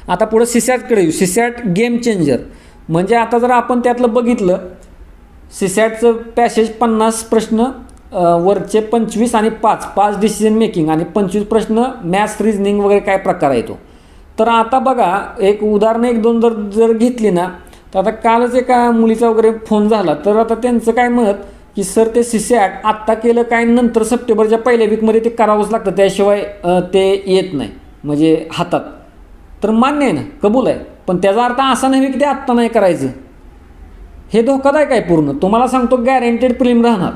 आता पुढं सीसॅटकडे येऊ. सीसॅट गेम चेंजर म्हणजे आता जर आपण त्यातलं बघितलं, सीसॅटचं पॅसेज 50 प्रश्न, वरचे 25 आणि 5 डिसिजन मेकिंग आणि 25 प्रश्न मॅथ्स रिजनिंग वगैरे काय प्रकार आहे तो. तर आता बघा एक उदाहरणं 1-2 जर घेतली ना, तर आता कालच एका मुलीचा वगैरे फोन झाला, तर आता त्यांचं काय मत की सर ते सीसॅट आत्ता केलं काय, नंतर सप्टेंबरच्या पहिल्या वीकमध्ये ते करावंच लागतं, त्याशिवाय ते येत नाही म्हणजे हातात. तर मान्य आहे ना, कबूल आहे, पण त्याचा अर्थ असा नाही की ते आत्ता नाही करायचं. हे धोकादायक आहे पूर्ण. तुम्हाला सांगतो गॅरंटेड प्रिलिम राहणार.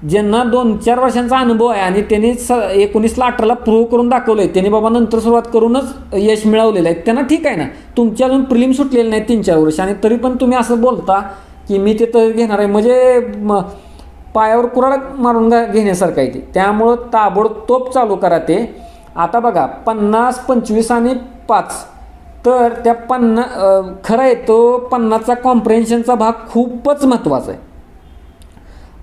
ज्यांना 2-4 वर्षांचा अनुभव आहे आणि त्यांनी 19ला 18ला प्रूव्ह करून दाखवलं आहे, त्यांनी बाबा नंतर सुरुवात करूनच यश मिळवलेलं आहे, त्यांना ठीक आहे ना. तुमची अजून प्रिलिम सुटलेली नाही 3-4 वर्ष आणि तरी पण तुम्ही असं बोलता की मी ते तर घेणार आहे, म्हणजे पायावर कुऱ्हाड मारून घेण्यासारखं आहे ते. त्यामुळं ताबडतोब चालू करा ते. आता बघा 50, 25 आणि 5, तर त्या खरं आहे तो 50चा कॉम्प्रेन्शनचा भाग खूपच महत्त्वाचा आहे.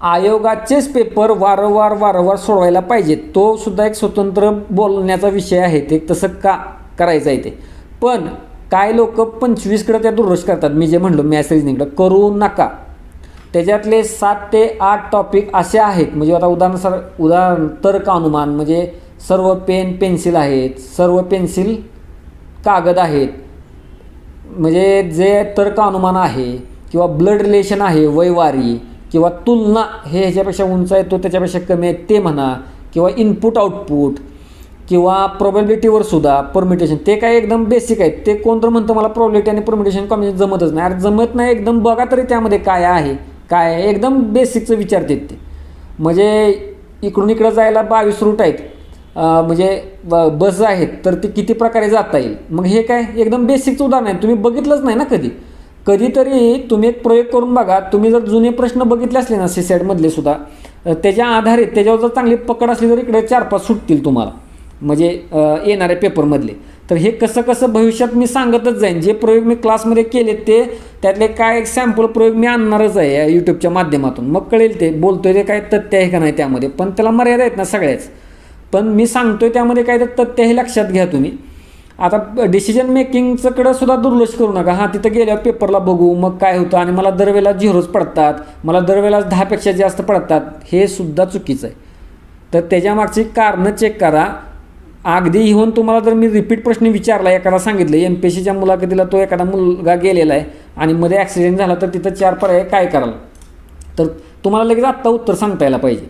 आयोगाचेच पेपर वारंवार सोडवायला पाहिजेत. तो सुद्धा एक स्वतंत्र बोलण्याचा विषय आहे, ते तसं का करायचं आहे ते. पण काय लोक 25कडे त्या दुर्लक्ष करतात. मी जे म्हणलो मॅथ्स रिजनिंगकडे करू नका. त्याच्यातले 7 ते 8 टॉपिक असे आहेत, म्हणजे आता उदाहरण तर्क अनुमान, म्हणजे सर्व पेन्सिल आहेत, सर्व पेन्सिल कागद आहेत, म्हणजे जे तर्क अनुमान आहे किंवा ब्लड रिलेशन आहे, वयवारी किंवा तुलना, हे ह्याच्यापेक्षा उंच आहे तो त्याच्यापेक्षा कमी आहे ते म्हणा, किंवा इनपुट आउटपुट किंवा प्रोबॅबिलिटीवर सुद्धा परमिटेशन, ते काय एकदम बेसिक आहेत. ते कोण तर म्हणतं मला प्रोबॅबिलिटी आणि परमिटेशन कॉम्बिनेशन जमतच नाही. अरे जमत नाही, एकदम बघा तरी त्यामध्ये काय आहे, एकदम बेसिकचं विचारतात ते. म्हणजे इकडून इकडं जायला 22 रूट आहेत, म्हणजे बस आहेत, तर ते किती प्रकारे जाता येईल. मग हे काय एकदम बेसिकचं उदाहरण आहे, तुम्ही बघितलंच नाही ना कधीतरी तुम्ही एक प्रयोग करून बघा. तुम्ही जर जुने प्रश्न बघितले असले ना सीसॅटमधले सुद्धा, त्याच्या आधारित त्याच्यावर जर चांगली पकड असली तर इकडे 4-5 सुटतील तुम्हाला, म्हणजे येणाऱ्या पेपरमधले. तर हे कसं भविष्यात मी सांगतच जाईन. जे प्रयोग मी क्लासमध्ये केले ते त्यातले काय एक सॅम्पल प्रयोग मी आणणारच आहे या यूट्यूबच्या माध्यमातून. मग कळेल ते बोलतोय ते काय तथ्य आहे का नाही त्यामध्ये, पण त्याला मर्यादा आहेत ना सगळ्याच. पण मी सांगतोय त्यामध्ये काय तर तथ्य हे लक्षात घ्या तुम्ही. आता डिसिजन मेकिंगकडं सुद्धा दुर्लक्ष करू नका. हां तिथं गेल्यावर पेपरला बघू मग काय होतं, आणि मला दरवेळेला 0च पडतात, मला दरवेळेला 10पेक्षा जास्त पडतात, हे सुद्धा चुकीचं आहे. तर त्याच्यामागची कारणं चेक करा. अगदी येऊन तुम्हाला जर मी रिपीट प्रश्न विचारला, एखादा सांगितलं MPSCच्या मुलाखतीला तो एखादा मुलगा गेलेला आहे आणि मध्ये ॲक्सिडेंट झाला, तर तिथं 4 पर्याय काय कराल, तर तुम्हाला लगेच आत्ता उत्तर सांगता यायला पाहिजे.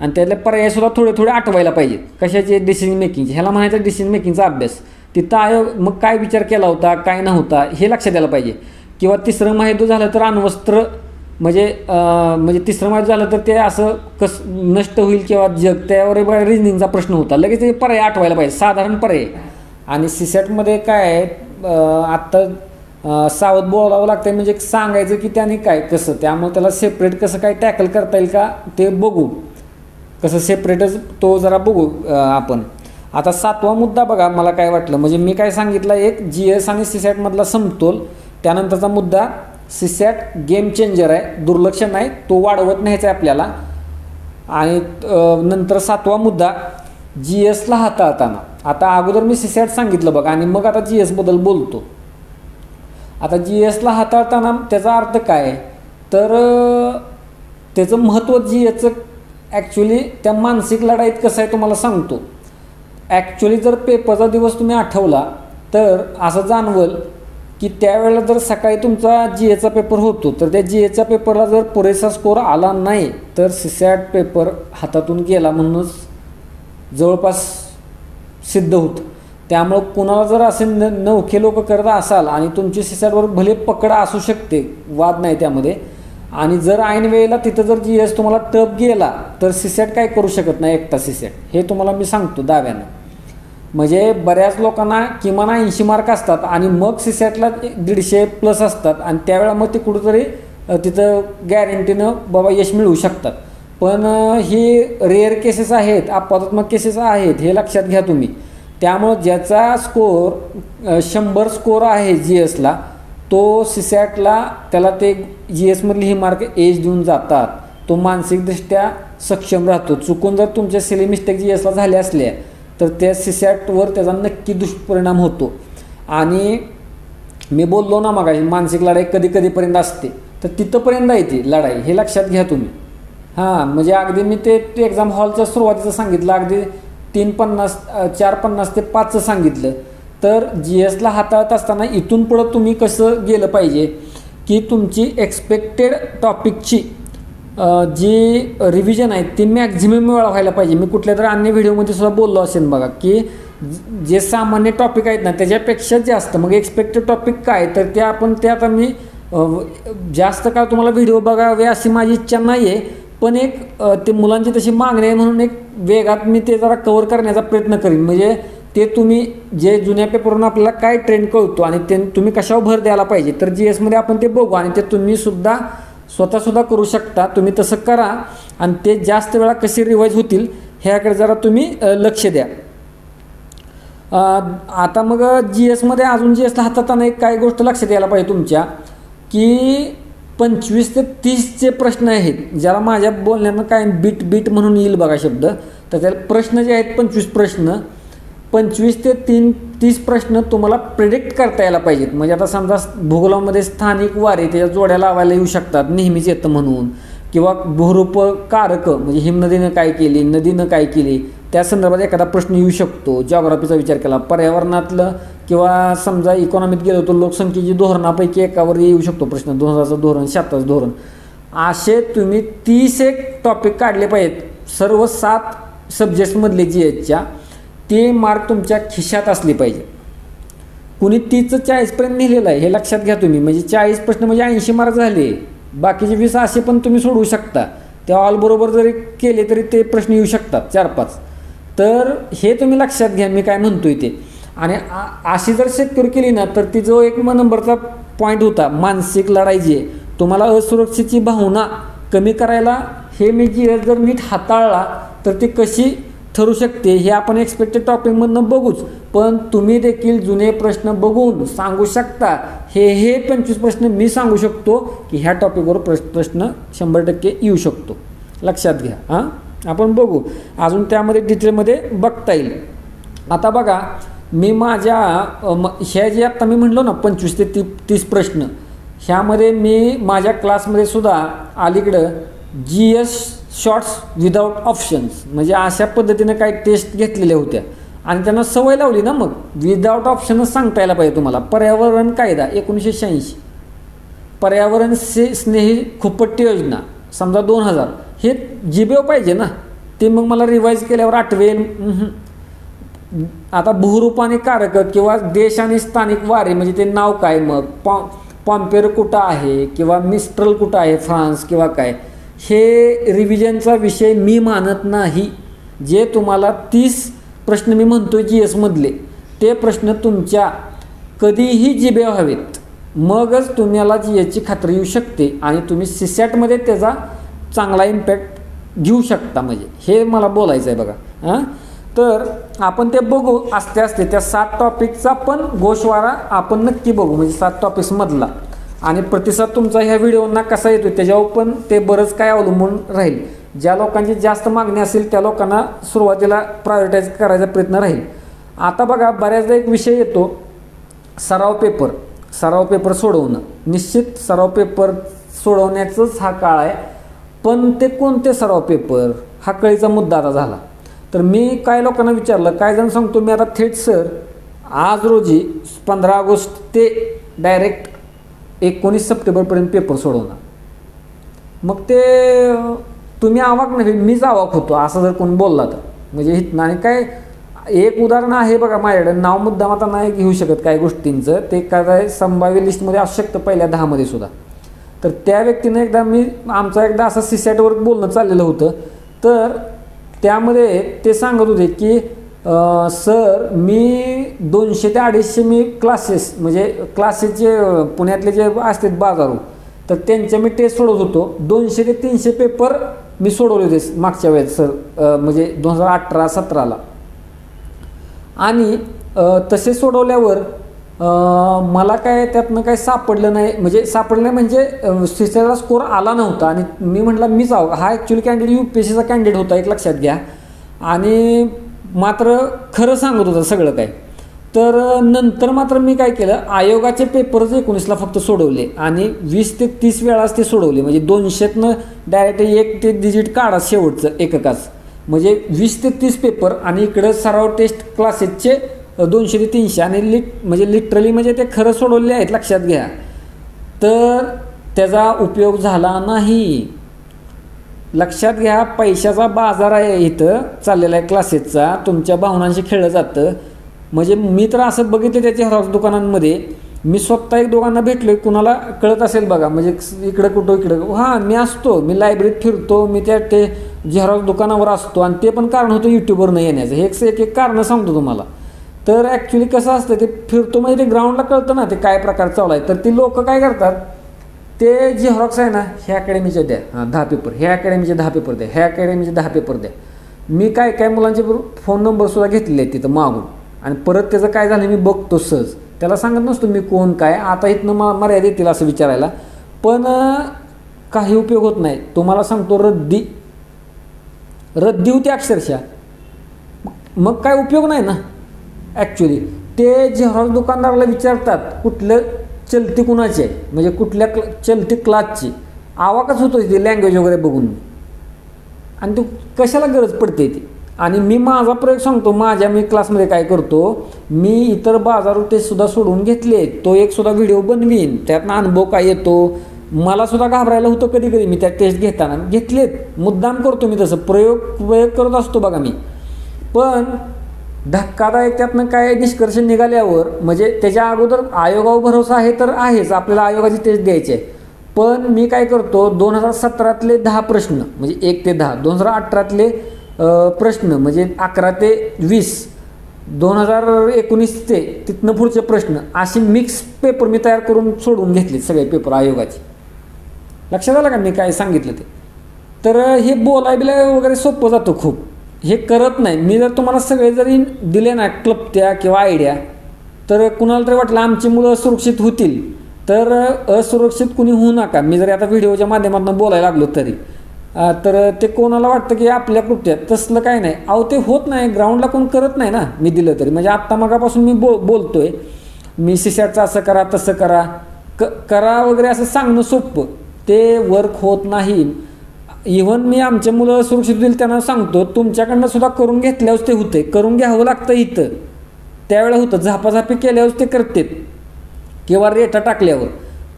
आणि त्यातले पर्यायसुद्धा थोडे आठवायला पाहिजेत. कशाचे, डिसिजन मेकिंगचे. ह्याला म्हणायचं डिसिजन मेकिंगचा अभ्यास. तिथं आयोग मग काय विचार केला होता, काय नव्हता, हे लक्षात द्यायला पाहिजे. किंवा तिसरं महायुद्ध झालं तर अण्वस्त्र, म्हणजे तिसरं महायुद्ध झालं तर ते असं नष्ट होईल किंवा जग, त्यावर रिजनिंगचा प्रश्न होता, लगेच ते पर्याय आठवायला पाहिजे, साधारण पर्याय. आणि सीसॅटमध्ये काय आहे, आत्ता सावध बोलावं लागतं, म्हणजे सांगायचं की त्याने काय कसं, त्यामुळे त्याला सेपरेट कसं काय टॅकल करता येईल का ते बघू, कसं सेपरेटच तो जरा बघू आपण. आता 7वा मुद्दा बघा, मला काय वाटलं, म्हणजे मी काय सांगितलं, एक GS आणि सीसॅटमधला समतोल. त्यानंतरचा मुद्दा सीसॅट गेम चेंजर आहे, दुर्लक्ष नाही, तो वाढवत न्यायचा आहे आपल्याला. आणि नंतर 7वा मुद्दा GSला हाताळताना. आता अगोदर मी सीसॅट सांगितलं बघा, आणि मग आता GSबद्दल बोलतो. आता GSला हाताळताना त्याचा अर्थ काय, तर त्याचं महत्त्व GSचं ॲक्च्युली त्या मानसिक लढाईत कसं आहे तुम्हाला सांगतो. ॲक्च्युली जर पेपरचा दिवस तुम्ही आठवला तर असं जाणवल की त्यावेळेला जर सकाळी तुमचा GSचा पेपर होतो, तर त्या GSच्या पेपरला जर पुरेसा स्कोअर आला नाही तर सीसॅट पेपर हातातून गेला म्हणूनच जवळपास सिद्ध होतं. त्यामुळं कुणाला जर असे नवखे लोक करत असाल आणि तुमची सीसॅटवर भले पकड असू शकते, वाद नाही त्यामध्ये, आणि जर ऐन वेळेला तिथं जर GS तुम्हाला टप गेला तर सीसॅट काय करू शकत नाही एकटा सीसॅट, हे तुम्हाला मी सांगतो दाव्यानं. म्हणजे बऱ्याच लोकांना किमान 80 मार्क असतात आणि मग सीसॅटला 150+ असतात, आणि त्यावेळेला मग ते कुठंतरी तिथं गॅरंटीनं बाबा यश मिळवू शकतात. पण ही रेअर केसेस आहेत, अपवादात्मक केसेस आहेत, हे लक्षात घ्या तुम्ही. त्यामुळं ज्याचा स्कोअर 100 स्कोअर आहे GSला, तो सीसॅटला त्याला ते GSमधली ही मार्क एज देऊन जातात, तो मानसिकदृष्ट्या सक्षम राहतो. चुकून जर तुमच्या सिली मिस्टेक GSला झाल्या असल्या तर त्या सीसॅटवर त्याचा नक्की दुष्परिणाम होतो. आणि मी बोललो ना मग मानसिक लढाई कधी कधीपर्यंत असते, तर तिथंपर्यंत आहे ती लढाई, हे लक्षात घ्या तुम्ही. हां, म्हणजे अगदी मी ते एक्झाम हॉलच्या सुरुवातीचं सांगितलं, अगदी 3:50 4:50 ते 5चं सांगितलं. तर GSला हाताळत असताना इथून पुढं तुम्ही कसं गेलं पाहिजे की तुमची एक्सपेक्टेड टॉपिकची जी रिव्हिजन आहे ती मॅक्झिमम वेळा व्हायला पाहिजे. मी कुठल्या तरी अन्य व्हिडिओमध्ये सुद्धा बोललो असेल बघा की जे सामान्य टॉपिक आहेत ना त्याच्यापेक्षा जास्त, मग एक्सपेक्टेड टॉपिक काय, तर ते आपण ते आता मी जास्त काळ तुम्हाला व्हिडिओ बघावे अशी माझी इच्छा नाही आहे, पण एक ते मुलांची तशी मागणी आहे म्हणून एक वेगात मी ते जरा कव्हर करण्याचा प्रयत्न करीन. म्हणजे ते तुम्ही जे जुन्या पेपरवरून आपल्याला काय ट्रेंड कळतो आणि ते तुम्ही कशावर भर द्यायला पाहिजे, तर GSमध्ये आपण ते बघू आणि ते तुम्ही सुद्धा स्वतःसुद्धा करू शकता. तुम्ही तसं करा आणि ते जास्त वेळा कसे रिवाईज होतील ह्याकडे जरा तुम्ही लक्ष द्या. आता मग GSमध्ये अजून GSला हाताळताना एक काय गोष्ट लक्षात यायला पाहिजे तुमच्या की 25 ते 30चे प्रश्न आहेत, ज्याला माझ्या बोलण्यानं काय बीट म्हणून येईल बघा शब्द, तर त्याला प्रश्न जे आहेत 25 प्रश्न, 25 ते 30 प्रश्न तुम्हाला प्रिडिक्ट करता यायला पाहिजेत. म्हणजे आता समजा भूगोलामध्ये स्थानिक वारे त्याच्या जोड्या लावायला येऊ शकतात, नेहमीच येतं म्हणून, किंवा भूरूप कारक म्हणजे हिमनदीनं काय केली, नदीनं काय केली, त्या संदर्भात एखादा प्रश्न येऊ शकतो. जॉग्राफीचा विचार केला, पर्यावरणातलं किंवा समजा इकॉनॉमीत गेलो तर लोकसंख्येची धोरणापैकी एकावर येऊ शकतो प्रश्न, 2000चं धोरण, 76चं धोरण. असे तुम्ही 31 टॉपिक काढले पाहिजेत सर्व 7 सब्जेक्ट्समधले GSच्या. ते मार्क तुमच्या खिशात असले पाहिजे. कुणी 30चं 40पर्यंत नेलेलं आहे हे लक्षात घ्या तुम्ही. म्हणजे 40 प्रश्न म्हणजे 80 मार्क झाले, बाकीचे 20 असे पण तुम्ही सोडवू शकता. त्या ऑल बरोबर जरी केले तरी ते प्रश्न येऊ शकतात 4-5. तर हे तुम्ही लक्षात घ्या मी काय म्हणतोय ते. आणि अशी जर सेक्युअर केली ना तर ती जो 1 नंबरचा पॉईंट होता मानसिक लढाई जी आहे, तुम्हाला असुरक्षेची भावना कमी करायला हे मी GS जर नीट हाताळला तर ती कशी ठरू शकते हे आपण एक्सपेक्टेड टॉपिकमधनं बघूच. पण तुम्ही देखील जुने प्रश्न बघून सांगू शकता, हे 25 प्रश्न मी सांगू शकतो की ह्या टॉपिकवर प्रश्न 100% येऊ शकतो. लक्षात घ्या. हां, आपण बघू अजून त्यामध्ये डिटेलमध्ये बघता येईल. आता बघा मी माझ्या ह्या जे आत्ता मी म्हटलो ना 25 ते 30 प्रश्न, ह्यामध्ये मी माझ्या क्लासमध्ये सुद्धा अलीकडं GS शॉर्ट्स विदाऊट ऑप्शन्स म्हणजे अशा पद्धतीनं काही टेस्ट घेतलेल्या होत्या आणि त्यांना सवय लावली ना, मग विदाऊट ऑप्शनच सांगता यायला पाहिजे तुम्हाला. पर्यावरण कायदा 1986, पर्यावरण स्नेही खूपट्टी योजना समजा 2000, हे जिबेव पाहिजे ना, ते मग मला रिवाईज केल्यावर आठवेल. आता भूरूप आणि कारक किंवा देश आणि स्थानिक वारे म्हणजे ते नाव काय, मग पॉम्पेर कुठं आहे किंवा मिस्ट्रल कुठं आहे फ्रान्स किंवा काय, हे रिव्हिजनचा विषय मी मानत नाही. जे तुम्हाला 30 प्रश्न मी म्हणतोय GSमधले ते प्रश्न तुमच्या कधीही जिबे हवेत, मगच तुम्हाला GSची खात्री येऊ शकते आणि तुम्ही सीसॅटमध्ये त्याचा चांगला इम्पॅक्ट घेऊ शकता. म्हणजे हे मला बोलायचं आहे बघा. हां, तर आपण ते बघू आस्ते आस्ते. त्या 7 टॉपिकचा पण गोषवारा आपण नक्की बघू, म्हणजे 7 टॉपिक्समधला. आणि प्रतिसाद तुमचा ह्या व्हिडिओंना कसा येतो त्याच्यावर पण ते बरंच काय अवलंबून राहील. ज्या लोकांची जास्त मागणी असेल त्या लोकांना सुरुवातीला प्रायोरिटाईज करायचा प्रयत्न राहील. आता बघा बऱ्याचदा एक विषय येतो सराव पेपर सोडवणं. निश्चित सराव पेपर सोडवण्याचंच हा काळ आहे, पण ते कोणते सराव पेपर हा कळीचा मुद्दा आता झाला. तर मी काय लोकांना विचारलं, काय जण सांगतो मी आता थेट सर आज रोजी 15 ऑगस्ट ते डायरेक्ट 19 सप्टेंबरपर्यंत पेपर सोडवणार. मग ते तुम्ही अवाक नाही, मीच अवाक होतो असं जर कोणी बोलला तर. म्हणजे हितनं आणि काय एक उदाहरण आहे बघा माझ्याकडे, नाव मुद्दाम आता नाही घेऊ शकत काही गोष्टींचं, ते काय संभाव्य लिस्टमध्ये असू शकतं पहिल्या 10मध्ये सुद्धा. तर त्या व्यक्तीनं आमचा एकदा असं सीसॅटवर बोलणं चाललेलं होतं. तर त्यामध्ये ते सांगत होते की सर मी 200 ते 250 मी क्लासेस म्हणजे क्लासेसचे पुण्यातले जे असतात बाजारू, तर त्यांच्या मी टेस्ट सोडवत होतो. 200 ते 300 पेपर मी सोडवले होते मागच्या वेळेस सर, म्हणजे 2018-17ला. आणि तसे सोडवल्यावर मला काय त्यातनं काय सापडलं नाही, म्हणजे सीसॅटला स्कोर आला नव्हता. आणि मी म्हटलं मीच आहो, हा ॲक्च्युली कॅन्डिडेट UPSCचा कॅन्डिडेट होता एक लक्षात घ्या. आणि मात्र खरं सांगत होता सगळं काय. तर नंतर मात्र मी काय केलं, आयोगाचे पेपर्स 19ला फक्त सोडवले आणि 20 ते 30 वेळाच ते सोडवले. म्हणजे 200तनं डायरेक्ट 1 ते डिजिट काढा शेवटचं एककाच, म्हणजे 20 ते 30 पेपर. आणि इकडं सराव टेस्ट क्लासेसचे 200 ते 300 आणि म्हणजे लिटरली म्हणजे ते खरं सोडवले आहेत, लक्षात घ्या. तर त्याचा उपयोग झाला नाही. लक्षात घ्या, पैशाचा बाजार आहे इथं चाललेला आहे क्लासेसचा, तुमच्या भावनांशी खेळलं जातं. म्हणजे मी तर असं बघितलं त्याच्या झेरॉक्स दुकानांमध्ये, मी स्वतः एक दोघांना भेटलो, कुणाला कळत असेल बघा, म्हणजे इकडं कुठं इकडं, हां मी असतो, मी लायब्ररीत फिरतो, मी ते झेरॉक्स दुकानावर असतो. आणि ते पण कारण होतं यूट्यूबवर न येण्याचं. हे एक कारणं सांगतो तुम्हाला. तर ॲक्च्युली कसं असतं, ते फिरतो म्हणजे ते ग्राउंडला कळतं ना ते काय प्रकार चालू आहे. तर ती लोक काय करतात, ते झेरॉक्स आहे ना, ह्या अकॅडमीचे द्या 10 पेपर, ह्या अकॅडमीचे 10 पेपर द्या, ह्या अकॅडमीचे 10 पेपर द्या. मी काय मुलांचे फोन नंबरसुद्धा घेतलेले आहेत तिथं मागून. आणि परत त्याचं काय झालं मी बघतो सहज, त्याला सांगत नसतो मी कोण काय. आता इथनं मर्यादा येतील असं विचारायला, पण काही उपयोग होत नाही. तुम्हाला सांगतो, रद्दी होती अक्षरशः. मग काय उपयोग नाही ना ॲक्च्युली. ते झेरॉक्स दुकानदाराला विचारतात कुठलं चलती कुणाची आहे, म्हणजे कुठल्या चलती क्लासची. आवाकच होतो तिथे लँग्वेज वगैरे बघून. आणि तू कशाला गरज पडते ती. आणि मी माझा प्रयोग सांगतो, मी क्लासमध्ये काय करतो, मी इतर बाजारू टेस्टसुद्धा सोडून घेतले. तो एकसुद्धा व्हिडिओ बनवीन, त्यातनं अनुभव काय येतो. मलासुद्धा घाबरायला होतं कधी कधी मी त्या टेस्ट घेताना. घेतलेत, मुद्दाम करतो मी तसं, प्रयोग करत असतो बघा मी. पण धक्कादायक त्यातनं काय निष्कर्ष निघाल्यावर, म्हणजे त्याच्या अगोदर आयोगावर भरोसा आहे तर आहेच, आपल्याला आयोगाची टेस्ट द्यायची आहे. पण मी काय करतो, 2017तले 10 प्रश्न म्हणजे 1 ते 10, 2018तले प्रश्न म्हणजे 11 ते 20, 2019 ते तिथनं पुढचे प्रश्न, अशी मिक्स पेपर मी तयार करून सोडून घेतले सगळे पेपर आयोगाचे. लक्षात आलं का मी काय सांगितलं ते. तर हे बोलायला वगैरे सोपं जातं खूप, हे करत नाही मी. जर तुम्हाला सगळे जरी दिले ना क्लप्त्या किंवा आयडिया, तर कुणाला तरी वाटलं आमची मुलं असुरक्षित होतील, तर असुरक्षित कुणी होऊ नका. मी जरी आता व्हिडिओच्या माध्यमातून बोलायला लागलो तरी, तर ते कोणाला वाटतं की आपल्या कृत्यात, तसलं काय नाही. अहो ते होत नाही, ग्राउंडला कोण करत नाही ना मी दिलं तरी. म्हणजे आत्ता मगापासून मी बोलतोय, मी सिसॅटचं असं करा तसं करा वगैरे असं सांगणं सोपं, ते वर्क होत नाही. इव्हन मी आमच्या मुलं सुरक्षित होतील त्यांना सांगतो, तुमच्याकडनं सुद्धा करून घेतल्यावर ते होते, करून घ्यावं लागतं इथं. त्यावेळेला होतं, झापाझापी केल्यावर ते करतात किंवा रेटा टाकल्यावर.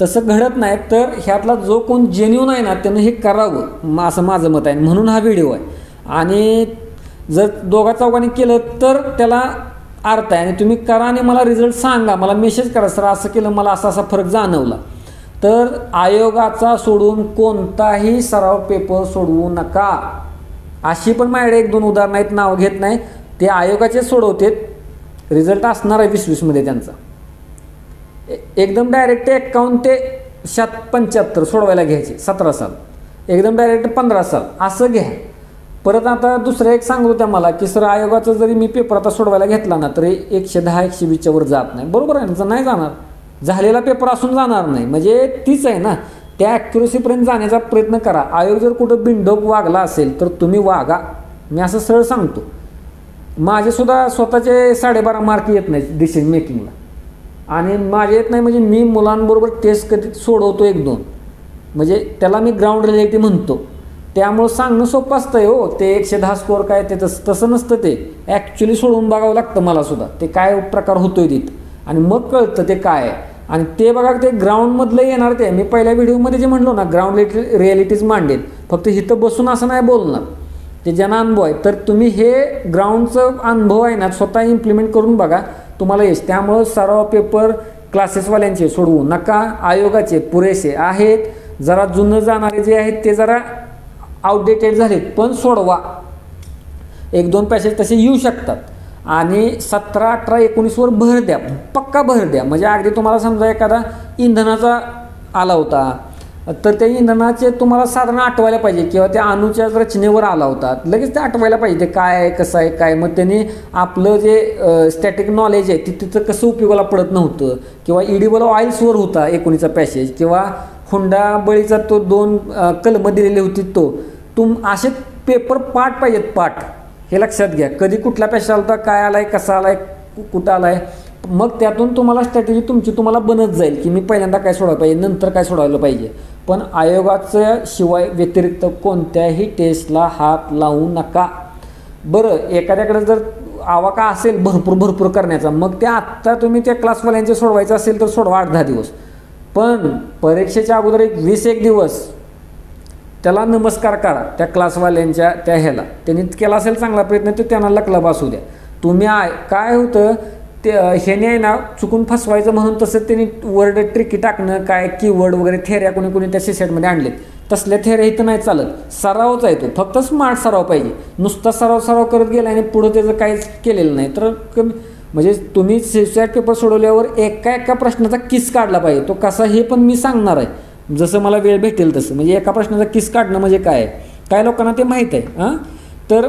तसं घडत नाही. तर ह्यातला जो कोण जेन्युन आहे ना, त्यानं हे करावं, असं माझं मत आहे. म्हणून हा व्हिडिओ आहे. आणि जर दोघा चौघांनी केलं तर त्याला अर्थ आहे. आणि तुम्ही करा आणि मला रिझल्ट सांगा, मला मेसेज करा, सर असं केलं मला असा फरक जाणवला. तर आयोगाचा सोडून कोणताही सराव पेपर सोडवू नका. अशी पण माझ्याकडे 1-2 उदाहरणं आहेत, नाव घेत नाही. ते आयोगाचे सोडवते, रिझल्ट असणार आहे 20-20 त्यांचा. एकदम डायरेक्ट 51 ते 75 सोडवायला घ्यायचे 17 साल, एकदम डायरेक्ट 15 साल असं घ्या. परत आता दुसरं एक सांगतो त्या मला की सर आयोगाचा जरी मी पेपर आता सोडवायला घेतला ना तरी 110-120च्या वर जात नाही. बरोबर आहे ना, नाही जाणार. झालेला पेपर असून जाणार नाही, म्हणजे तीच आहे ना. त्या ॲक्युरसीपर्यंत जाण्याचा प्रयत्न करा. आयोग जर कुठं बिनडोक वागला असेल तर तुम्ही वागा, मी असं सरळ सांगतो. माझेसुद्धा स्वतःचे 12.5 मार्क येत नाही डिसिजन मेकिंगला, आणि माझे येत नाही म्हणजे मी मुलांबरोबर टेस्ट कधी सोडवतो 1-2, म्हणजे त्याला मी ग्राउंड रियालिटी म्हणतो. त्यामुळं सांगणं सोपं असतं हो. ते 110 स्कोअर काय ते तसं नसतं. ते ॲक्च्युली सोडवून बघावं लागतं मलासुद्धा, ते काय प्रकार होतोय तिथं, आणि मग कळतं ते काय आहे. आणि ते बघा, ते ग्राउंडमधलं येणार. ते मी पहिल्या व्हिडिओमध्ये जे म्हणलो ना, ग्राउंड रियालिटीज मांडेल. फक्त इथं बसून असं नाही बोलणार, ते ज्यांना अनुभव आहे. तर तुम्ही हे ग्राउंडचं अनुभव आहे ना स्वतः इम्प्लिमेंट करून बघा, तुम्हाला यश. त्यामुळं सराव पेपर क्लासेसवाल्यांचे सोडवू नका. आयोगाचे पुरेसे आहेत. जरा जुनं जाणारे जे आहेत ते जरा आउटडेटेड झालेत, पण सोडवा. 1-2 पॅसेज तसे येऊ शकतात. आणि 17, 18, 19वर भर द्या, पक्का भर द्या. म्हणजे अगदी तुम्हाला समजा एखादा इंधनाचा आला होता, तर त्या इंधनाचे तुम्हाला साधारण आठवायला पाहिजे, किंवा त्या अणूच्या रचनेवर आला होता लगेच ते आठवायला पाहिजे, ते काय आहे कसं आहे काय. मग त्यांनी आपलं जे स्टॅटिक नॉलेज आहे तिथं कसं उपयोगाला पडत नव्हतं. किंवा इडिबल ऑइल्सवर होता 19चा पॅसेज, किंवा हुंडा बळीचा तो 2 कलमं दिलेली होती तो. असे पेपर पाठ पाहिजेत, पाठ. हे लक्षात घ्या. कधी कुठला पेशा आला, काय आलाय, कसा आलाय, कुठं आलाय, मग त्यातून तुम्हाला स्ट्रॅटेजी तुमची तुम्हाला बनत जाईल की मी पहिल्यांदा काय सोडवायला पाहिजे, नंतर काय सोडवायला पाहिजे. पण आयोगाच्या शिवाय व्यतिरिक्त कोणत्याही टेस्टला हात लावू नका. बरं, एखाद्याकडे जर आवाका असेल भरपूर करण्याचा, मग ते आत्ता तुम्ही त्या क्लासवाल्यांचे सोडवायचं असेल तर सोडवा 8-10 दिवस. पण परीक्षेच्या अगोदर 20-1 दिवस त्याला नमस्कार करा त्या क्लासवाल्यांच्या त्या ह्याला. त्यांनी केला असेल चांगला प्रयत्न तर त्यांना लकलब असू द्या. तुम्ही काय होतं ते ह्याने आहे ना चुकून फसवायचं म्हणून तसं त्यांनी वर्ड ट्रिकी टाकणं, काय कीवर्ड वगैरे थेऱ्या कोणी त्या सेटमध्ये आणलेत. तसल्या थेऱ्या इथं नाही चालत. सरावच आहे तो, फक्त स्मार्ट सराव पाहिजे. नुसता सराव करत गेला आणि पुढं त्याचं काहीच केलेलं नाही तर म्हणजे तुम्ही सेट पेपर सोडवल्यावर एका प्रश्नाचा किस काढला पाहिजे. तो कसा हे पण मी सांगणार आहे जसं मला वेळ भेटेल तसं. म्हणजे एका प्रश्नाचा किस काढणं म्हणजे काय आहे, काय लोकांना ते माहीत आहे. तर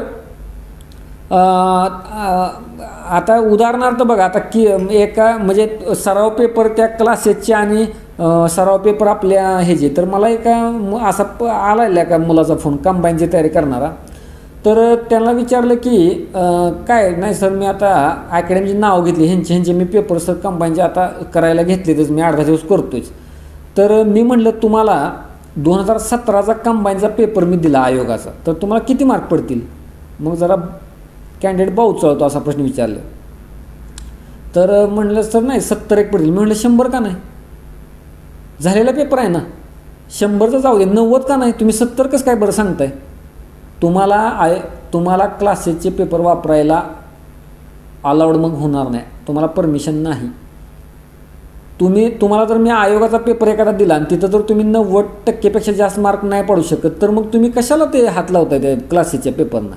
आता उदाहरणार्थ बघा, आता की एका म्हणजे सराव पेपर त्या क्लासेसचे आणि सराव पेपर आपल्या ह्याचे, तर मला एका असा आला का मुलाचा फोन कंबाईनची तयारी करणारा. तर त्यांना विचारलं की काय नाही सर, मी आता अकॅडमीची नाव घेतली, ह्यांचे मी पेपर सर कंबाईनचे आता करायला घेतलेतच, मी 8-10 दिवस करतोच. तर मी म्हटलं तुम्हाला 2017चा कंबाईनचा पेपर मी दिला आयोगाचा, तर तुम्हाला किती मार्क पडतील. मग जरा कॅन्डिडेट बाऊचा असा प्रश्न विचारला. तर म्हणलं सर नाही 70 पडतील. मी म्हटलं 100 का नाही, झालेला पेपर आहे ना, 100चा जाऊ दे, 90 का नाही, तुम्ही 70 कसं काय बरं सांगताय. तुम्हाला क्लासेसचे पेपर वापरायला अलाउड मग होणार नाही, तुम्हाला परमिशन नाही. तुम्हाला जर मी आयोगाचा पेपर एखादा दिला आणि तिथं जर तुम्ही 90% जास्त मार्क नाही पडू शकत, तर मग तुम्ही कशाला ते हात लावताय त्या क्लासेसच्या पेपरना.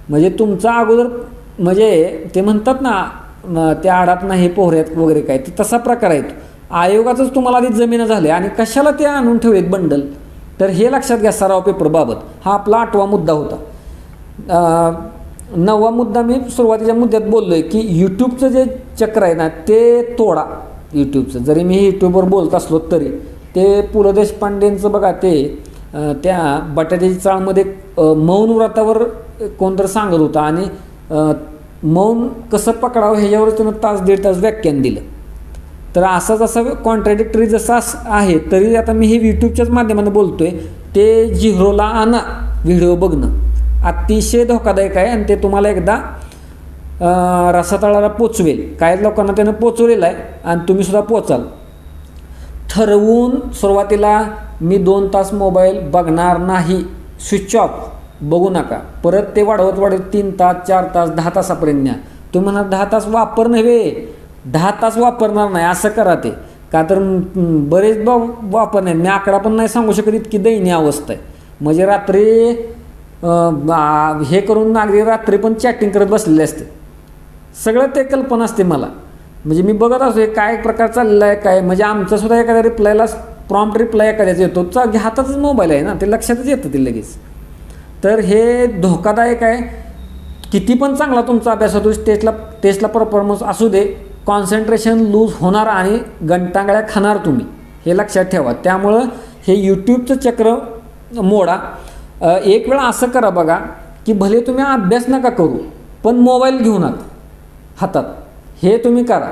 म्हणजे तुमचा अगोदर म्हणजे ते म्हणतात ना त्या आडात नाही पोहऱ्यात वगैरे काय, ते तसा प्रकार आहे. आयोगाचंच तुम्हाला आधी जमीन झाले आणि कशाला ते आणून ठेवलेत बंडल. तर हे लक्षात घ्या सराव पेपरबाबत. हा आपला 8वा मुद्दा होता. 9वा मुद्दा मी सुरुवातीच्या मुद्द्यात बोललो आहे की यूट्यूबचं जे चक्र आहे ना ते तोडा. यूट्यूबचं जरी मी यूट्यूबवर बोलत असलो तरी ते पु ल देशपांडेंचं बघा, ते त्या बटाट्याची चाळमध्ये मौन व्रतावर कोणतरी सांगत होता आणि मौन कसं पकडावं ह्याच्यावर त्यानं 1-1.5 तास व्याख्यान दिलं. तर असं कॉन्ट्रॅडिक्टरी जसं आहे, तरी आता मी हे यूट्यूबच्याच माध्यमाने बोलतो आहे. ते झिरोला आणा व्हिडिओ बघणं अतिशय धोकादायक आहे आणि ते तुम्हाला एकदा रसातळाला पोचवेल. काही लोकांना त्यानं पोचवलेलं आहे आणि तुम्हीसुद्धा पोचाल. ठरवून सुरुवातीला मी 2 तास मोबाईल बघणार नाही, स्विच ऑफ, बघू नका. परत ते वाढवत 3 तास 4 तास 10 तासापर्यंत न्या. तुम्ही म्हणा 10 तास वापर नव्हे, 10 तास वापरणार नाही असं करा. ते का तर बरेच वापर नाही, मी आकडा पण नाही सांगू शकत, इतकी दयनीय अवस्था आहे. म्हणजे रात्री हे करून अगदी रात्री पण चॅटिंग करत बसलेले असते. सगळं ते कल्पना असते मला. म्हणजे मी बघत असतो हे काय प्रकार चाललेला आहे काय. म्हणजे आमचासुद्धा एखाद्या रिप्लायला प्रॉम्प्ट रिप्लाय एखाद्याचा येतो, हातातच मोबाईल आहे ना, ते लक्षातच येतं ते लगेच. तर हे धोकादायक आहे. किती पण चांगला तुमचा अभ्यास होतो, टेस्टला परफॉर्मन्स असू दे, कॉन्सन्ट्रेशन लूज होणार आणि गंटांगळ्या खाणार तुम्ही, हे लक्षात ठेवा. त्यामुळं हे यूट्यूबचं चक्र मोडा. एक वेळा असं करा बघा की भले तुम्ही अभ्यास नका करू पण मोबाईल घेऊ नका हातात, हे तुम्ही करा.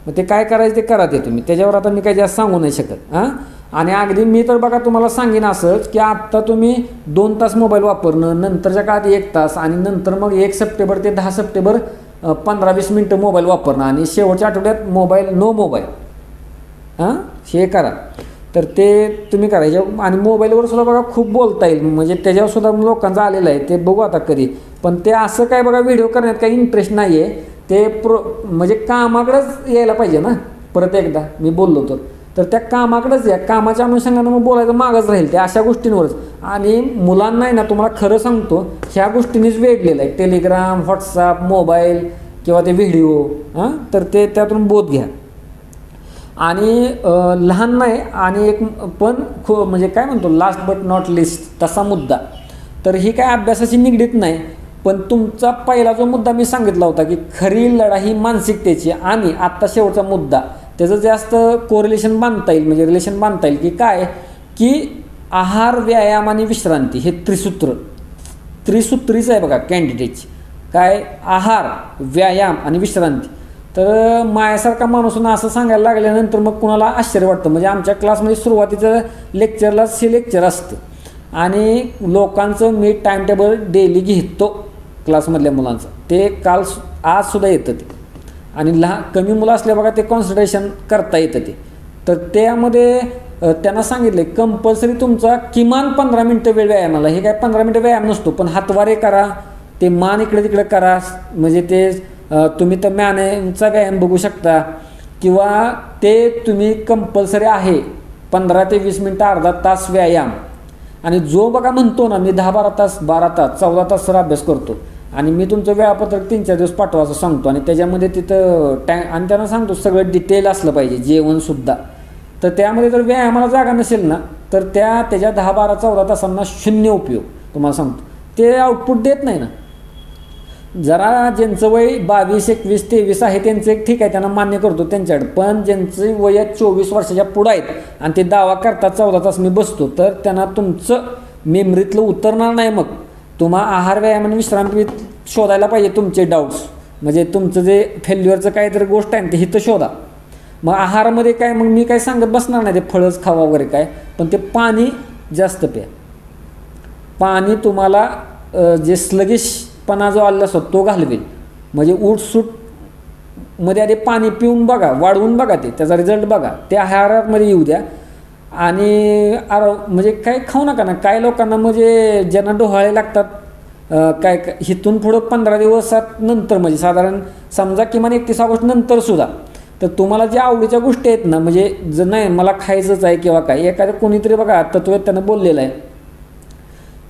मग ते काय करायचं ते करा ते तुम्ही, त्याच्यावर आता मी काही जास्त सांगू नाही शकत. आणि अगदी मी तर बघा तुम्हाला सांगेन असंच की आत्ता तुम्ही 2 तास मोबाईल वापरणं, नंतरच्या काळात 1 तास आणि नंतर मग 1 सप्टेंबर ते 10 सप्टेंबर 15-20 मिनटं मोबाईल वापरणं आणि शेवटच्या आठवड्यात नो मोबाईल हे करा. तर ते तुम्ही करायचं. आणि मोबाईलवर सुद्धा बघा खूप बोलता येईल, म्हणजे त्याच्यावर सुद्धा लोकांचं आलेलं आहे, ते बघू आता कधी. पण ते असं काय बघा व्हिडिओ करण्यात काही इंटरेस्ट नाही आहे, ते म्हणजे कामाकडेच यायला पाहिजे ना. परत एकदा मी बोललो तर त्या कामाकडेच या, कामाच्या अनुषंगानं मग बोलायचं मागच राहील ते अशा गोष्टींवरच. आणि मुलांना आहे ना तुम्हाला खरं सांगतो ह्या गोष्टींनीच वेगलेलं आहे, टेलिग्राम, व्हॉट्सअप, मोबाईल किंवा ते व्हिडिओ. तर ते त्यातून बोध घ्या. आणि लहान नाही आणि एक पण म्हणजे काय म्हणतो लास्ट बट नॉट लिस्ट तसा मुद्दा. तर ही काय अभ्यासाची निगडीत नाही, पण तुमचा पहिला जो मुद्दा मी सांगितला होता की खरी लढाई मानसिकतेची, आणि आत्ता शेवटचा मुद्दा त्याचं जास्त कोरिलेशन बांधता येईल, म्हणजे रिलेशन बांधता येईल की काय की आहार, व्यायाम आणि विश्रांती हे त्रिसूत्र त्रिसूत्रीच आहे बघा कॅन्डिडेटची. काय? आहार, व्यायाम आणि विश्रांती. तर माझ्यासारखा माणूस असं सांगायला लागल्यानंतर मग कुणाला आश्चर्य वाटतं. म्हणजे आमच्या क्लासमध्ये सुरुवातीचं लेक्चरलाच हे लेक्चर असतं आणि लोकांचं मी टाईम टेबल डेली घेतो क्लासमधल्या मुलांचं. ते आजसुद्धा येतं ते. आणि कमी मुलं असल्या बघा ते कॉन्सन्ट्रेशन करता येतं ते. तर त्यामध्ये त्यांना सांगितलं कंपल्सरी तुमचा किमान 15 मिनटं वेळ व्यायामाला. हे काय 15 मिनटं व्यायाम नसतो, पण हातवारे करा, ते मान इकडे तिकडे करा. म्हणजे ते तुम्ही तर मॅनेचा व्यायाम बघू शकता किंवा ते तुम्ही कंपल्सरी आहे 15 ते 20 मिनटं अर्धा तास व्यायाम. आणि जो बघा म्हणतो ना मी 10-12 तास 12 तास 14 तास अभ्यास करतो आणि मी तुमचं वेळापत्रक 3-4 दिवस पाठवायचं सांगतो आणि त्याच्यामध्ये तिथं आणि त्यांना सांगतो सगळं डिटेल असलं पाहिजे, जेवणसुद्धा. तर त्यामध्ये जर व्यायामाला जागा नसेल ना तर त्याच्या 10-12-14 तासांना शून्य उपयोग. तुम्हाला सांगतो ते आउटपुट देत नाही ना. जरा ज्यांचं वय 22, 21, 23 आहे त्यांचं एक ठीक आहे, त्यांना मान्य करतो त्यांच्याकडे. पण ज्यांचं वय 24 वर्षाच्या पुढं आहेत आणि ते दावा करतात 14 तास मी बसतो, तर त्यांना तुमचं मेमरीतलं उतरणार नाही. मग तुम्हाला आहार, व्यायाम आणि विश्रांती शोधायला पाहिजे तुमचे डाऊट्स. म्हणजे तुमचं जे फेल्युअरचं काहीतरी गोष्ट आहे ते हिथं शोधा. मग आहारामध्ये काय, मग मी काय सांगत बसणार नाही ते फळच खावा वगैरे काय, पण ते पाणी जास्त प्या. पाणी तुम्हाला जे स्लगिशपणा जो आलेला असतो तो घालवेल. म्हणजे मध्ये आधी पाणी पिऊन बघा, वाढवून बघा, त्याचा रिझल्ट बघा. ते आहारामध्ये येऊ द्या. आणि म्हणजे काय खाऊ नका ना. काय लोकांना म्हणजे ज्यांना डोहाळे लागतात काय हिथून पुढं 15 दिवसात नंतर म्हणजे साधारण समजा किमान 31 ऑगस्ट नंतर सुद्धा तर तुम्हाला ज्या आवडीच्या गोष्टी आहेत ना, म्हणजे जर नाही मला खायचंच आहे किंवा काय, एखादं कोणीतरी बघा तत्वज्ञानं बोललेलं आहे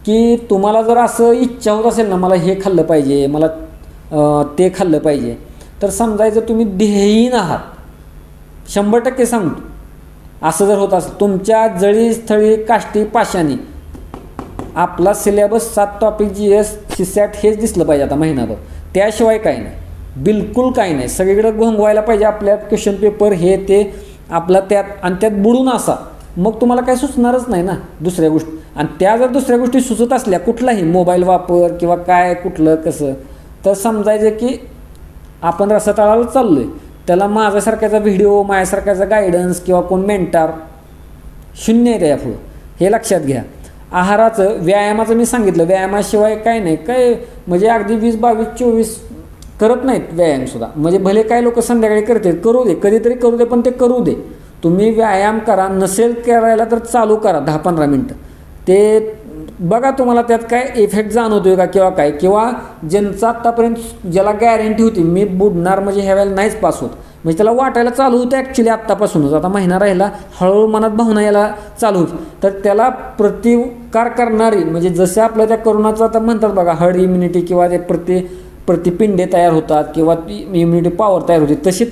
की तुम्हाला जर असं इच्छा होत असेल ना मला हे खाल्लं पाहिजे, मला ते खाल्लं पाहिजे, तर समजायचं तुम्ही देहहीन आहात. 100% सांगतो. असं जर होत असेल तुमच्या जळी स्थळी काष्टी पाशानी आपला सिलेबस 7 टॉपिक GS CSAT हेच दिसलं पाहिजे आता महिनाभर. त्याशिवाय काही नाही, बिलकुल काही नाही. सगळीकडे घोंगवायला पाहिजे आपल्यात क्वेश्चन पेपर हे ते आपला त्यात आणि त्यात बुडून असा. मग तुम्हाला काही सुचणारच नाही ना दुसऱ्या गोष्टी. आणि त्या जर दुसऱ्या गोष्टी सुचत असल्या कुठलाही मोबाईल वापर किंवा काय कुठलं कसं, तर समजायचं की आपण रसातळाला चाललो आहे. त्याला माझ्यासारख्याचा व्हिडिओ, माझ्यासारख्याचा गायडन्स किंवा कोण मेंटार शून्य आहे त्या पुढं. हे लक्षात घ्या. आहाराचं, व्यायामाचं मी सांगितलं. व्यायामाशिवाय काय नाही. काय म्हणजे अगदी 20, 22, 24 करत नाहीत व्यायामसुद्धा. म्हणजे भले काय लोक संध्याकाळी करते, करू दे, कधीतरी करू दे, पण ते करू दे. तुम्ही व्यायाम करा. नसेल करायला तर चालू करा 10-15 मिनटं. ते बघा तुम्हाला त्यात काय इफेक्ट जाणवतोय का किंवा काय. किंवा ज्यांचं आत्तापर्यंत ज्याला गॅरंटी होती मी बुडणार म्हणजे ह्या वेळेला नाहीच पास होत, म्हणजे त्याला वाटायला चालू होतं ॲक्च्युली आत्तापासूनच. आता महिना राहिला, हळूहळू मनात भावना यायला चालू होती. तर त्याला प्रतिकार करणारी म्हणजे जसं आपलं त्या करोनाचं आता म्हणतात बघा हर्ड इम्युनिटी किंवा ते प्रतिपिंडे तयार होतात किंवा इम्युनिटी पॉवर तयार होते, तशी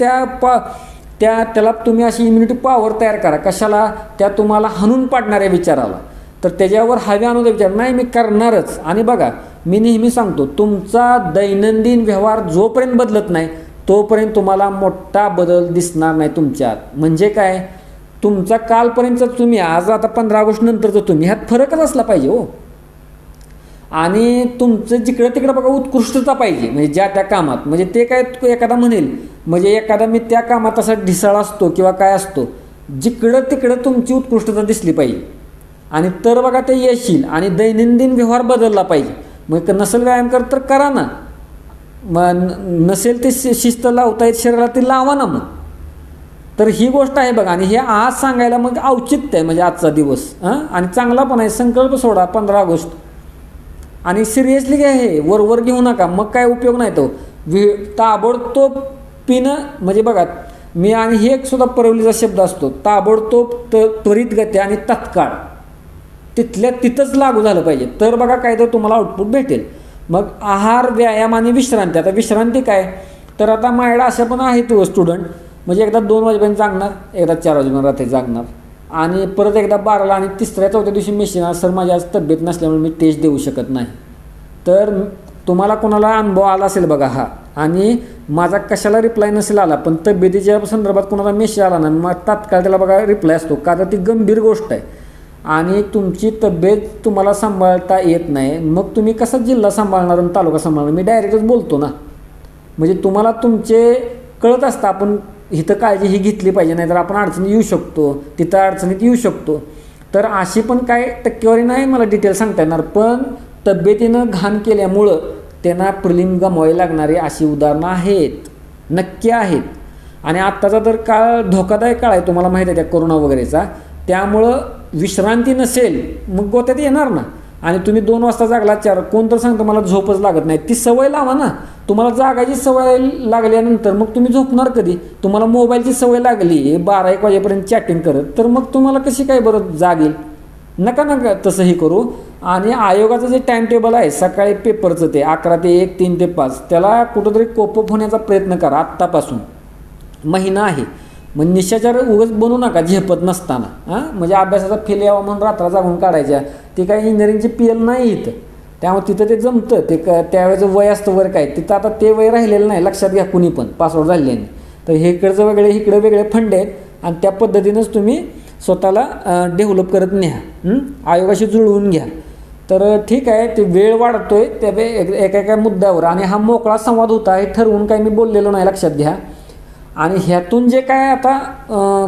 त्याला तुम्ही अशी इम्युनिटी पॉवर तयार करा. कशाला? त्या तुम्हाला हाणून पाडणाऱ्या विचाराला. तर त्याच्यावर हवे अनुदय विचार नाही मी करणारच. आणि बघा मी नेहमी सांगतो तुमचा दैनंदिन व्यवहार जोपर्यंत बदलत नाही तोपर्यंत तुम्हाला मोठा बदल दिसणार नाही तुमच्यात. म्हणजे काय, तुमचा कालपर्यंत तुम्ही आज आता 15 ऑगस्ट नंतरचं तुम्ही ह्यात फरकच असला पाहिजे हो. आणि तुमचं जिकडं तिकडं बघा उत्कृष्टता पाहिजे म्हणजे ज्या त्या कामात. म्हणजे ते काय एखादा म्हणेल म्हणजे एखादा मी त्या कामात असा ढिसाळ असतो किंवा काय असतो, जिकडं तिकडं तुमची उत्कृष्टता दिसली पाहिजे. आणि तर बघा ते यश येईल. आणि दैनंदिन व्यवहार बदलला पाहिजे. मग नसेल व्यायाम कर तर करा ना, मग नसेल ते शिस्त लावता येत शरीराला ते लावा ना मग. तर ही गोष्ट आहे बघा. आणि हे आज सांगायला मग औचित्य आहे म्हणजे आजचा दिवस आणि चांगला पण आहे. संकल्प सोडा 15 ऑगस्ट आणि सिरियसली काय हे वर घेऊ नका. मग काय उपयोग नाही तो ताबडतोब पिणं. म्हणजे बघा मी आणि हे एक सुद्धा परवलीचा शब्द असतो ताबडतोब, त्वरित गती आणि तत्काळ. तिथल्या तिथंच लागू झालं पाहिजे तर बघा काय तर तुम्हाला आउटपुट भेटेल. मग आहार, व्यायाम आणि विश्रांती. आता विश्रांती काय, तर आता माझ्याकडे अशा पण आहेत स्टुडंट म्हणजे एकदा 2 वाजेपर्यंत जागणार, एकदा 4 वाजेपर्यंत रात्री जागणार आणि परत एकदा 12ला आणि 3ऱ्या-4थ्या दिवशी मेशिन सर माझी आज तब्येत नसल्यामुळे मी टेस्ट देऊ शकत नाही. तर तुम्हाला कोणाला अनुभव आला असेल बघा हा. आणि माझा कशाला रिप्लाय नसेल आला पण तब्येतीच्या संदर्भात कोणाला मेसेज आला ना मग तात्काळ त्याला बघा रिप्लाय असतो. का तर ती गंभीर गोष्ट आहे. आणि तुमची तब्येत तुम्हाला सांभाळता येत नाही, मग तुम्ही कसा जिल्हा सांभाळणार आणि तालुका सांभाळणार? मी डायरेक्टच बोलतो ना. म्हणजे तुम्हाला तुमचे कळत असतं आपण इथं काळजी ही घेतली पाहिजे, नाही तर आपण अडचणीत येऊ शकतो, तिथं अडचणीत येऊ शकतो. तर अशी पण काय टक्केवारी नाही मला डिटेल सांगता येणार, पण तब्येतीनं घाण केल्यामुळं त्यांना प्रिलिम गमवावी लागणारी अशी उदाहरणं आहेत, नक्की आहेत. आणि आत्ताचा तर काळ धोकादायक काळ आहे, तुम्हाला माहीत आहे त्या कोरोना वगैरेचा. त्यामुळं विश्रांती नसेल मग गोत्यात येणार ना. आणि तुम्ही 2 वाजता जागला 4, कोण तर सांगतं मला झोपच लागत नाही, ती सवय लावा ना. तुम्हाला जागायची सवय लागल्यानंतर मग तुम्ही झोपणार कधी? तुम्हाला मोबाईलची सवय लागली 12-1 वाजेपर्यंत चॅटिंग करत, तर मग तुम्हाला कशी काय बरं जाग येईल? नका नका तसंही करू. आणि आयोगाचं जे टाईम टेबल आहे सकाळी पेपरचं ते 11 ते 1, 3 ते 5, त्याला कुठंतरी कोपअप होण्याचा प्रयत्न करा आत्तापासून. महिना आहे. मग निशाचार उगाच बनवू नका झेपत नसताना. म्हणजे अभ्यासाचा फेल यावा म्हणून रात्र जागून काढायच्या, ते काही इंजिनिअरिंगची PL नाही इथं. त्यामुळे तिथं ते जमतं, ते त्यावेळेचं वय असतं वर काय, तिथं आता ते वय राहिलेलं नाही, लक्षात घ्या कुणी पण पासआउट झालेले. तर हे इकडचं वेगळे इकडे वेगळे फंड आहेत आणि त्या पद्धतीनंच तुम्ही स्वतःला डेव्हलप करत न्या, आयोगाशी जुळवून घ्या. तर ठीक आहे, ते वेळ वाढतोय त्या एका मुद्द्यावर आणि हा मोकळा संवाद होता, हे ठरवून काही मी बोललेलो नाही, लक्षात घ्या. आणि ह्यातून जे काय आता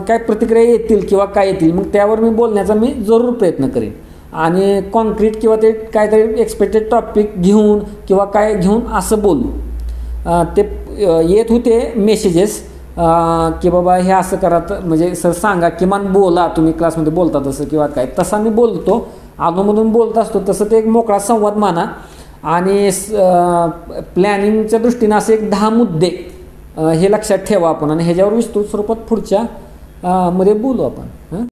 काय प्रतिक्रिया येतील किंवा काय येतील मग त्यावर मी बोलण्याचा मी जरूर प्रयत्न करेन. आणि कॉन्क्रीट किंवा ते काहीतरी एक्सपेक्टेड टॉपिक घेऊन किंवा काय घेऊन असं बोलू. ते येत होते मेसेजेस की बाबा हे असं करा, म्हणजे सर सांगा, किमान बोला, तुम्ही क्लासमध्ये बोलता तसं किंवा काय, तसा मी बोलतो, अधूनमधून बोलत असतो. तसं ते एक मोकळा संवाद माना. आणि प्लॅनिंगच्या दृष्टीनं असे एक 10 मुद्दे हे लक्षात ठेवा आपण, आणि ह्याच्यावर विस्तृत स्वरूपात पुढच्या मध्ये बोलू आपण.